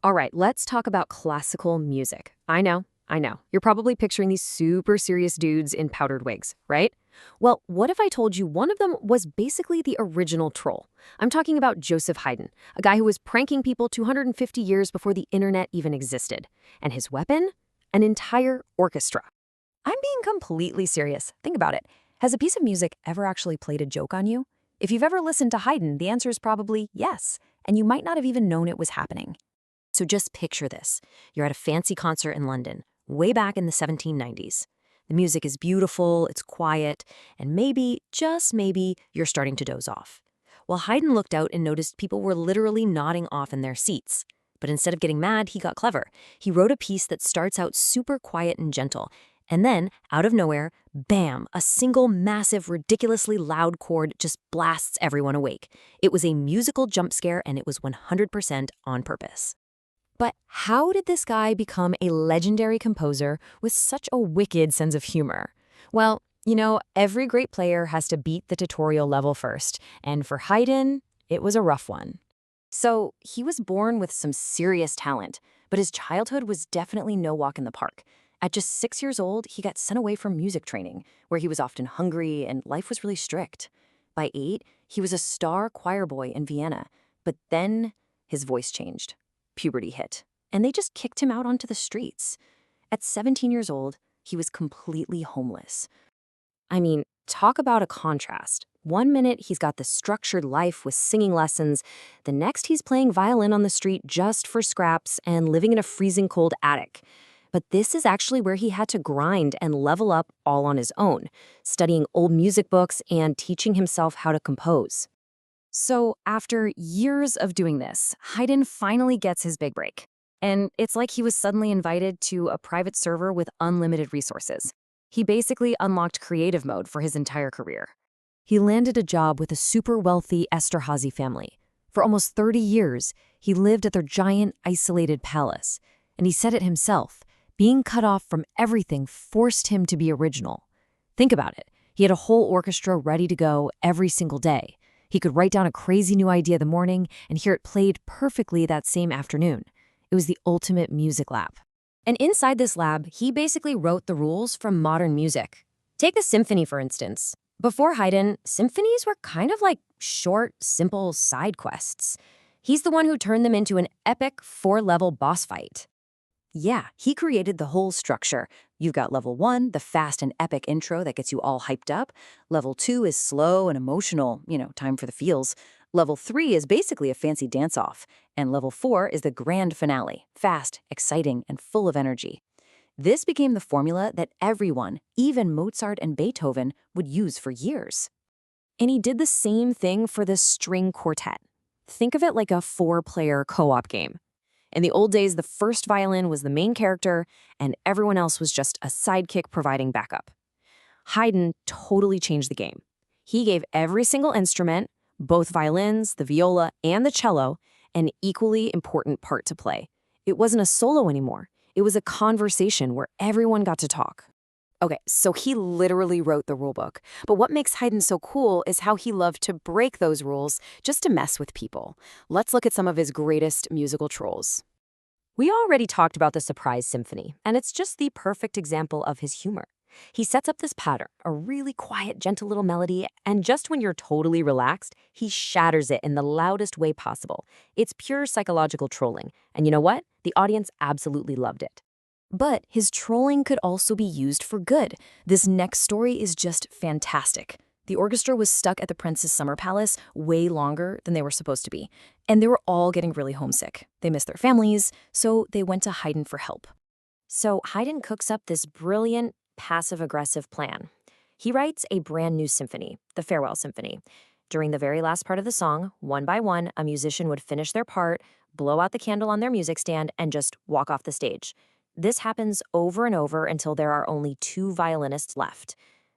All right, let's talk about classical music. I know. You're probably picturing these super serious dudes in powdered wigs, right? Well, what if I told you one of them was basically the original troll? I'm talking about Joseph Haydn, a guy who was pranking people 250 years before the internet even existed. And his weapon? An entire orchestra. I'm being completely serious. Think about it. Has a piece of music ever actually played a joke on you? If you've ever listened to Haydn, the answer is probably yes, and you might not have even known it was happening. So just picture this. You're at a fancy concert in London, way back in the 1790s. The music is beautiful, it's quiet, and maybe, just maybe, you're starting to doze off. Well, Haydn looked out and noticed people were literally nodding off in their seats. But instead of getting mad, he got clever. He wrote a piece that starts out super quiet and gentle, and then, out of nowhere, bam, a single massive, ridiculously loud chord just blasts everyone awake. It was a musical jump scare, and it was 100% on purpose. But how did this guy become a legendary composer with such a wicked sense of humor? Well, every great player has to beat the tutorial level first, and for Haydn, it was a rough one. So he was born with some serious talent, but his childhood was definitely no walk in the park. At just 6 years old, he got sent away from music training, where he was often hungry and life was really strict. By 8, he was a star choir boy in Vienna, but then his voice changed. Puberty hit, and they just kicked him out onto the streets. At 17 years old, he was completely homeless. I mean, talk about a contrast. One minute, he's got this structured life with singing lessons. The next, he's playing violin on the street just for scraps and living in a freezing cold attic. But this is actually where he had to grind and level up all on his own, studying old music books and teaching himself how to compose. So after years of doing this, Haydn finally gets his big break. And it's like he was suddenly invited to a private server with unlimited resources. He basically unlocked creative mode for his entire career. He landed a job with a super wealthy Esterhazy family. For almost 30 years, he lived at their giant, isolated palace. And he said it himself, being cut off from everything forced him to be original. Think about it. He had a whole orchestra ready to go every single day. He could write down a crazy new idea the morning and hear it played perfectly that same afternoon. It was the ultimate music lab. And inside this lab, he basically wrote the rules from modern music. Take a symphony, for instance. Before Haydn, symphonies were kind of like short, simple side quests. He's the one who turned them into an epic 4-level boss fight. Yeah, he created the whole structure. You've got level 1, the fast and epic intro that gets you all hyped up. Level 2 is slow and emotional, time for the feels. Level 3 is basically a fancy dance-off. And level 4 is the grand finale, fast, exciting, and full of energy. This became the formula that everyone, even Mozart and Beethoven, would use for years. And he did the same thing for the string quartet. Think of it like a 4-player co-op game. In the old days, the first violin was the main character, and everyone else was just a sidekick providing backup. Haydn totally changed the game. He gave every single instrument, both violins, the viola, and the cello, an equally important part to play. It wasn't a solo anymore. It was a conversation where everyone got to talk. Okay, so he literally wrote the rulebook. But what makes Haydn so cool is how he loved to break those rules just to mess with people. Let's look at some of his greatest musical trolls. We already talked about the Surprise Symphony, and it's just the perfect example of his humor. He sets up this pattern, a really quiet, gentle little melody, and just when you're totally relaxed, he shatters it in the loudest way possible. It's pure psychological trolling, and you know what? The audience absolutely loved it. But his trolling could also be used for good. This next story is just fantastic. The orchestra was stuck at the prince's summer palace way longer than they were supposed to be, and they were all getting really homesick. They missed their families, so they went to Haydn for help. So Haydn cooks up this brilliant, passive-aggressive plan. He writes a brand new symphony, the Farewell Symphony. During the very last part of the song, one by one, a musician would finish their part, blow out the candle on their music stand, and just walk off the stage. This happens over and over until there are only 2 violinists left.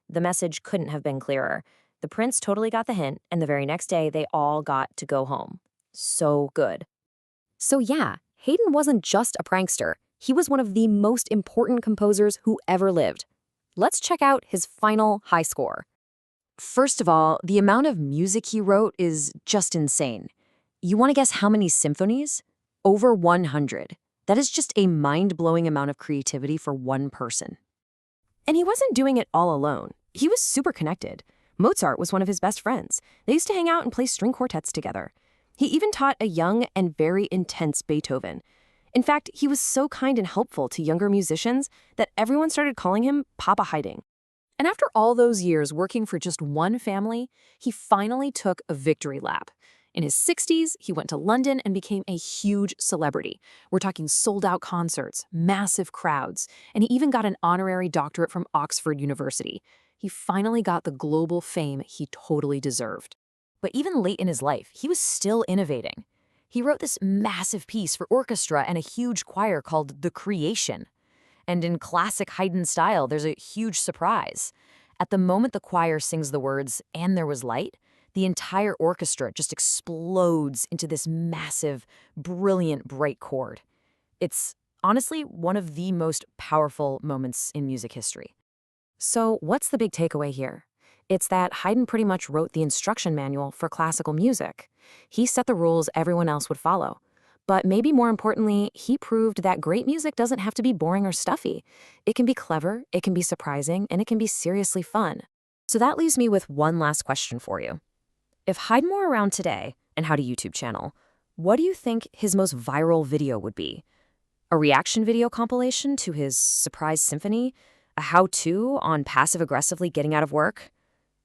The message couldn't have been clearer. The prince totally got the hint, and the very next day, they all got to go home. So good. So yeah, Haydn wasn't just a prankster. He was one of the most important composers who ever lived. Let's check out his final high score. First of all, the amount of music he wrote is just insane. You want to guess how many symphonies? Over 100. That is just a mind-blowing amount of creativity for one person. And he wasn't doing it all alone. He was super connected. Mozart was one of his best friends. They used to hang out and play string quartets together. He even taught a young and very intense Beethoven. In fact, he was so kind and helpful to younger musicians that everyone started calling him Papa Haydn. And after all those years working for just one family, he finally took a victory lap. In his 60s, he went to London and became a huge celebrity. We're talking sold-out concerts, massive crowds, and he even got an honorary doctorate from Oxford University. He finally got the global fame he totally deserved. But even late in his life, he was still innovating. He wrote this massive piece for orchestra and a huge choir called The Creation. And in classic Haydn style, there's a huge surprise. At the moment the choir sings the words, "And there was light," the entire orchestra just explodes into this massive, brilliant, bright chord. It's honestly one of the most powerful moments in music history. So what's the big takeaway here? It's that Haydn pretty much wrote the instruction manual for classical music. He set the rules everyone else would follow. But maybe more importantly, he proved that great music doesn't have to be boring or stuffy. It can be clever, it can be surprising, and it can be seriously fun. So that leaves me with one last question for you. If Haydn were around today and had a YouTube channel, what do you think his most viral video would be? A reaction video compilation to his surprise symphony? A how-to on passive-aggressively getting out of work?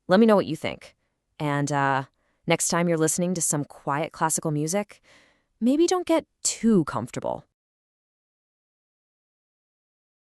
Let me know what you think. And next time you're listening to some quiet classical music, maybe don't get too comfortable.